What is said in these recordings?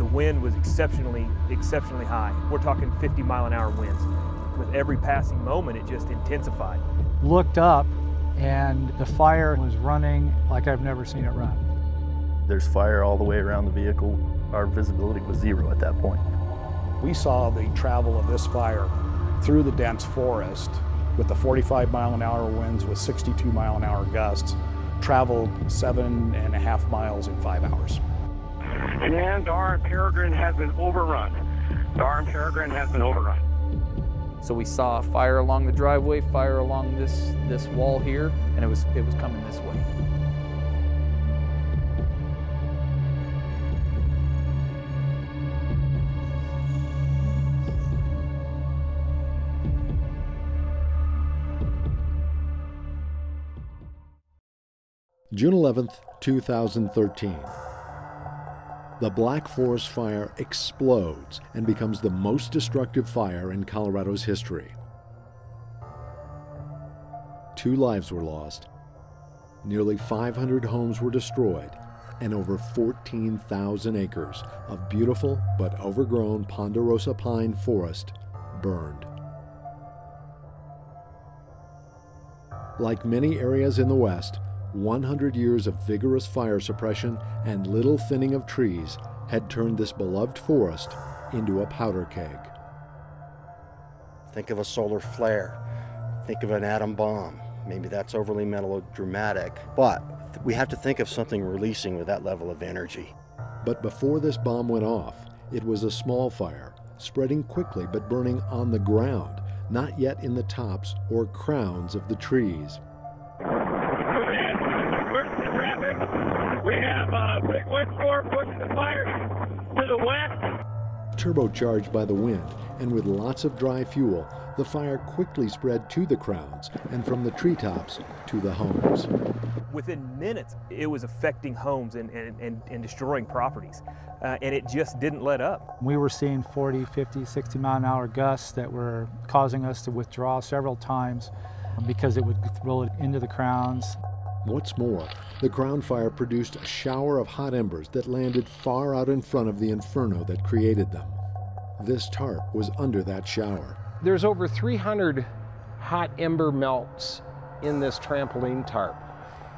wind was exceptionally high. We're talking 50-mile-an-hour winds. With every passing moment, it just intensified. Looked up, and the fire was running like I've never seen it run. There's fire all the way around the vehicle. Our visibility was zero at that point. We saw the travel of this fire through the dense forest with the 45-mile-an-hour winds with 62-mile-an-hour gusts, traveled 7.5 miles in 5 hours. And our Peregrine has been overrun. Our Peregrine has been overrun. So we saw fire along the driveway, fire along this wall here, and it was coming this way. June 11th, 2013. The Black Forest Fire explodes and becomes the most destructive fire in Colorado's history. 2 lives were lost, nearly 500 homes were destroyed, and over 14,000 acres of beautiful but overgrown ponderosa pine forest burned. Like many areas in the West, 100 years of vigorous fire suppression and little thinning of trees had turned this beloved forest into a powder keg. Think of a solar flare. Think of an atom bomb. Maybe that's overly melodramatic, but we have to think of something releasing with that level of energy. But before this bomb went off, it was a small fire, spreading quickly but burning on the ground, not yet in the tops or crowns of the trees. We have big wind storm pushing the fire to the west. Turbocharged by the wind and with lots of dry fuel, the fire quickly spread to the crowns and from the treetops to the homes. Within minutes, it was affecting homes and destroying properties, and it just didn't let up. We were seeing 40, 50, 60-mile-an-hour gusts that were causing us to withdraw several times because it would throw it into the crowns. What's more, the crown fire produced a shower of hot embers that landed far out in front of the inferno that created them. This tarp was under that shower. There's over 300 hot ember melts in this trampoline tarp.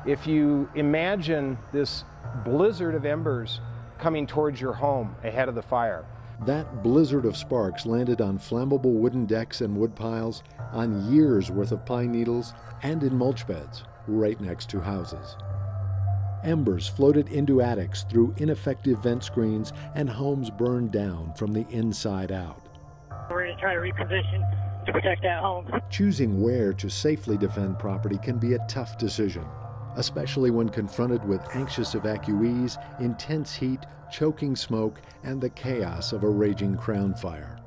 If you imagine this blizzard of embers coming towards your home ahead of the fire. That blizzard of sparks landed on flammable wooden decks and wood piles, on years' worth of pine needles, and in mulch beds right next to houses. Embers floated into attics through ineffective vent screens, and homes burned down from the inside out. We're going to try to reposition to protect that home. Choosing where to safely defend property can be a tough decision, especially when confronted with anxious evacuees, intense heat, choking smoke, and the chaos of a raging crown fire.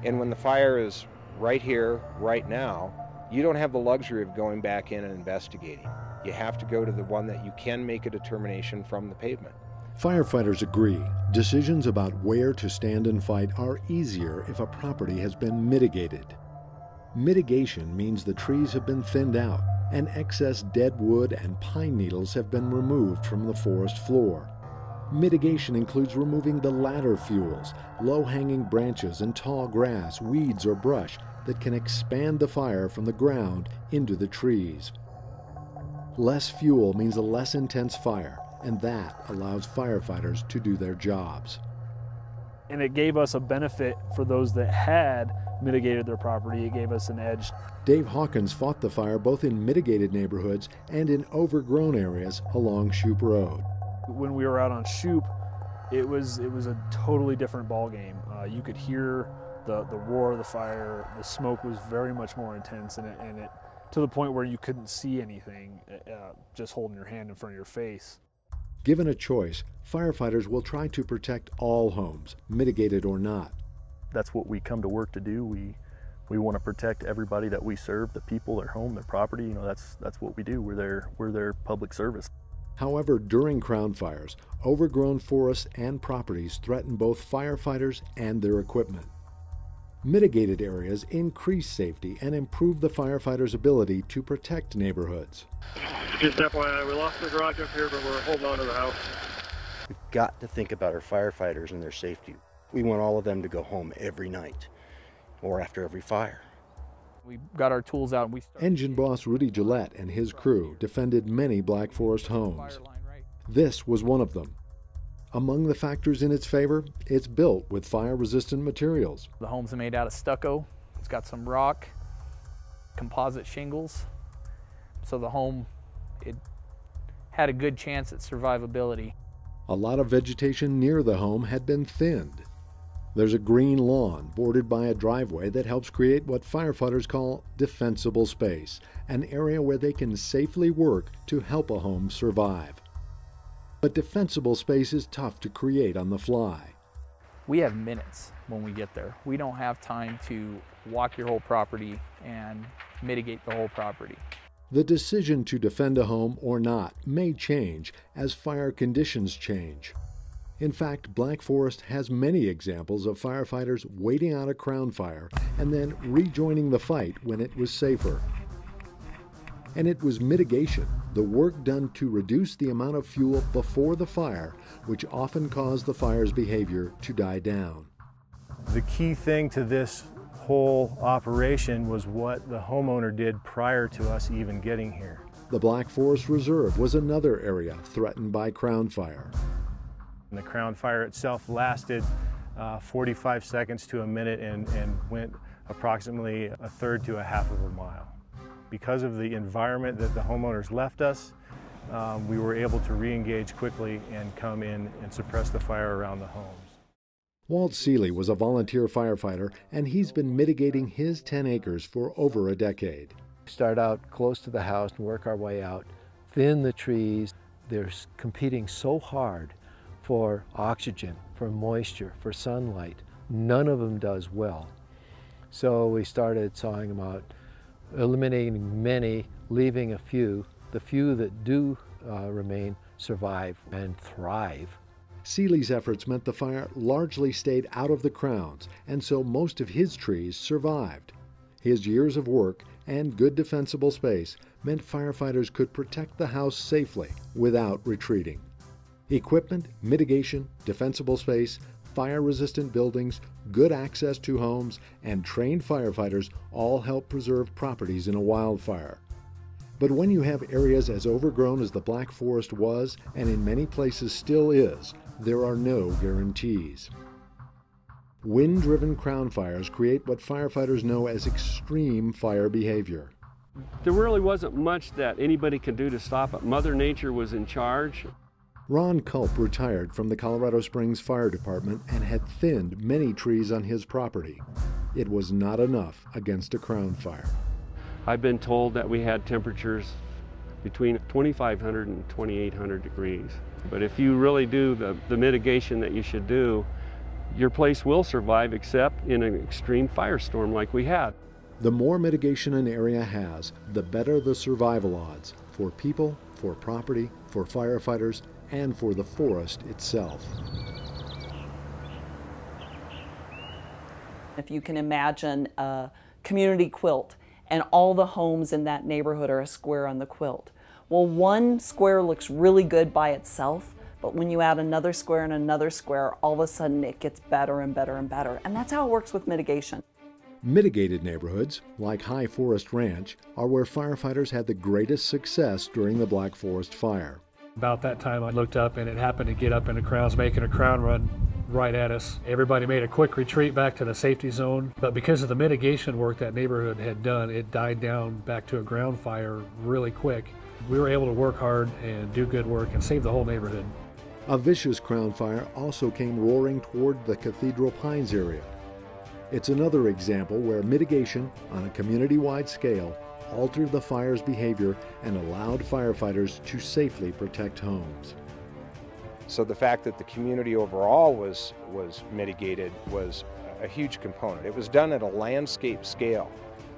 And when the fire is right here, right now, you don't have the luxury of going back in and investigating. You have to go to the one that you can make a determination from the pavement. Firefighters agree. Decisions about where to stand and fight are easier if a property has been mitigated. Mitigation means the trees have been thinned out and excess dead wood and pine needles have been removed from the forest floor. Mitigation includes removing the ladder fuels, low-hanging branches and tall grass, weeds, or brush that can expand the fire from the ground into the trees. Less fuel means a less intense fire, and that allows firefighters to do their jobs. And it gave us a benefit for those that had mitigated their property. It gave us an edge. Dave Hawkins fought the fire both in mitigated neighborhoods and in overgrown areas along Shoup Road. When we were out on Shoup, it was a totally different ballgame. You could hear the roar of the fire. The smoke was very much more intense, and it to the point where you couldn't see anything, just holding your hand in front of your face. Given a choice, firefighters will try to protect all homes, mitigated or not. That's what we come to work to do. We want to protect everybody that we serve, the people, their home, their property. You know, that's what we do. We're their public service. However, during crown fires, overgrown forests and properties threaten both firefighters and their equipment. Mitigated areas increase safety and improve the firefighters' ability to protect neighborhoods. Just FYI, we lost the garage up here, but we're holding on to the house. We've got to think about our firefighters and their safety. We want all of them to go home every night or after every fire. We got our tools out and we started. Engine boss Rudy Gillette and his crew defended many Black Forest homes. This was one of them. Among the factors in its favor, it's built with fire-resistant materials. The home's made out of stucco. It's got some rock, composite shingles. So the home, it had a good chance at survivability. A lot of vegetation near the home had been thinned. There's a green lawn bordered by a driveway that helps create what firefighters call defensible space, an area where they can safely work to help a home survive. But defensible space is tough to create on the fly. We have minutes when we get there. We don't have time to walk your whole property and mitigate the whole property. The decision to defend a home or not may change as fire conditions change. In fact, Black Forest has many examples of firefighters waiting out a crown fire and then rejoining the fight when it was safer. And it was mitigation, the work done to reduce the amount of fuel before the fire, which often caused the fire's behavior to die down. The key thing to this whole operation was what the homeowner did prior to us even getting here. The Black Forest Reserve was another area threatened by crown fire. And the crown fire itself lasted 45 seconds to a minute and went approximately a third to a half of a mile. Because of the environment that the homeowners left us, we were able to re-engage quickly and come in and suppress the fire around the homes. Walt Seeley was a volunteer firefighter, and he's been mitigating his 10 acres for over a decade. Start out close to the house and work our way out, thin the trees. They're competing so hard for oxygen, for moisture, for sunlight. None of them does well. So we started sawing them out, eliminating many, leaving a few. The few that do remain survive and thrive. Seeley's efforts meant the fire largely stayed out of the crowns, and so most of his trees survived. His years of work and good defensible space meant firefighters could protect the house safely without retreating. Equipment, mitigation, defensible space, fire-resistant buildings, good access to homes, and trained firefighters all help preserve properties in a wildfire. But when you have areas as overgrown as the Black Forest was, and in many places still is, there are no guarantees. Wind-driven crown fires create what firefighters know as extreme fire behavior. There really wasn't much that anybody could do to stop it. Mother Nature was in charge. Ron Culp retired from the Colorado Springs Fire Department and had thinned many trees on his property. It was not enough against a crown fire. I've been told that we had temperatures between 2,500 and 2,800 degrees. But if you really do the mitigation that you should do, your place will survive except in an extreme firestorm like we had. The more mitigation an area has, the better the survival odds for people, for property, for firefighters, and for the forest itself. If you can imagine a community quilt and all the homes in that neighborhood are a square on the quilt. Well, one square looks really good by itself, but when you add another square and another square, all of a sudden it gets better and better and better. And that's how it works with mitigation. Mitigated neighborhoods, like High Forest Ranch, are where firefighters had the greatest success during the Black Forest fire. About that time I looked up and it happened to get up in the crowns, making a crown run right at us. Everybody made a quick retreat back to the safety zone, but because of the mitigation work that neighborhood had done, it died down back to a ground fire really quick. We were able to work hard and do good work and save the whole neighborhood. A vicious crown fire also came roaring toward the Cathedral Pines area. It's another example where mitigation on a community-wide scale altered the fire's behavior and allowed firefighters to safely protect homes. So the fact that the community overall was mitigated was a huge component. It was done at a landscape scale,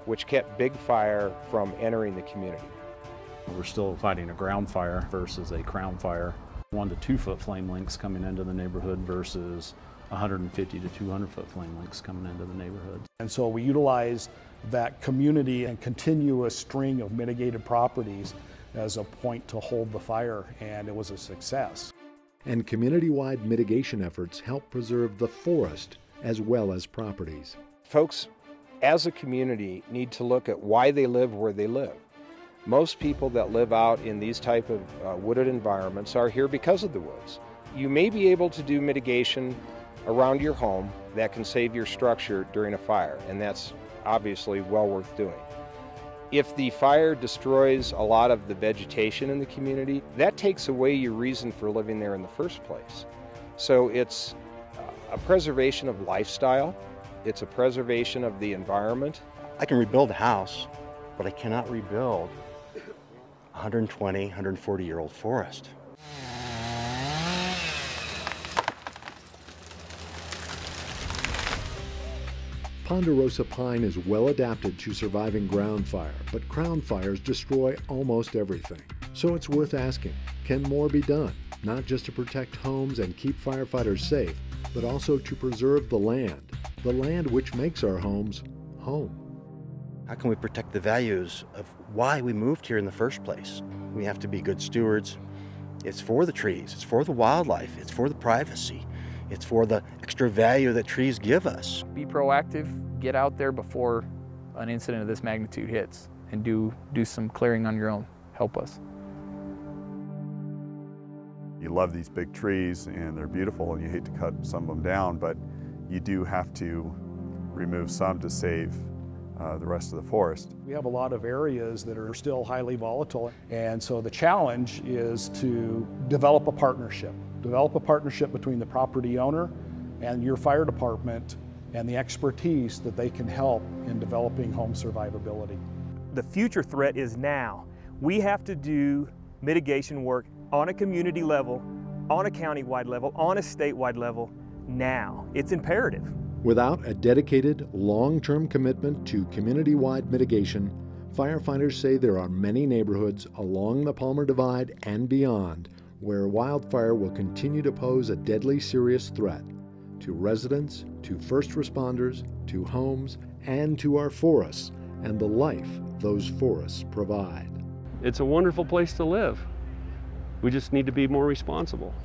which kept big fire from entering the community. We're still fighting a ground fire versus a crown fire. 1 to 2 foot flame lengths coming into the neighborhood versus 150 to 200 foot flame lengths coming into the neighborhood. And so we utilized that community and continuous string of mitigated properties as a point to hold the fire, and it was a success. and community-wide mitigation efforts help preserve the forest as well as properties. Folks, as a community, need to look at why they live where they live. Most people that live out in these type of wooded environments are here because of the woods. You may be able to do mitigation around your home that can save your structure during a fire, and that's obviously well worth doing. If the fire destroys a lot of the vegetation in the community, that takes away your reason for living there in the first place. So it's a preservation of lifestyle, it's a preservation of the environment. I can rebuild a house, but I cannot rebuild a 120, 140-year-old forest. Ponderosa pine is well adapted to surviving ground fire, but ground fires destroy almost everything. So it's worth asking, can more be done? Not just to protect homes and keep firefighters safe, but also to preserve the land which makes our homes home. How can we protect the values of why we moved here in the first place? We have to be good stewards. It's for the trees, it's for the wildlife, it's for the privacy. It's for the extra value that trees give us. Be proactive, get out there before an incident of this magnitude hits, and do some clearing on your own. Help us. You love these big trees and they're beautiful and you hate to cut some of them down, but you do have to remove some to save the rest of the forest. We have a lot of areas that are still highly volatile, and so the challenge is to develop a partnership. Develop a partnership between the property owner and your fire department and the expertise that they can help in developing home survivability. The future threat is now. We have to do mitigation work on a community level, on a county-wide level, on a statewide level now. It's imperative. Without a dedicated, long-term commitment to community-wide mitigation, firefighters say there are many neighborhoods along the Palmer Divide and beyond where wildfire will continue to pose a deadly serious threat to residents, to first responders, to homes, and to our forests and the life those forests provide. It's a wonderful place to live. We just need to be more responsible.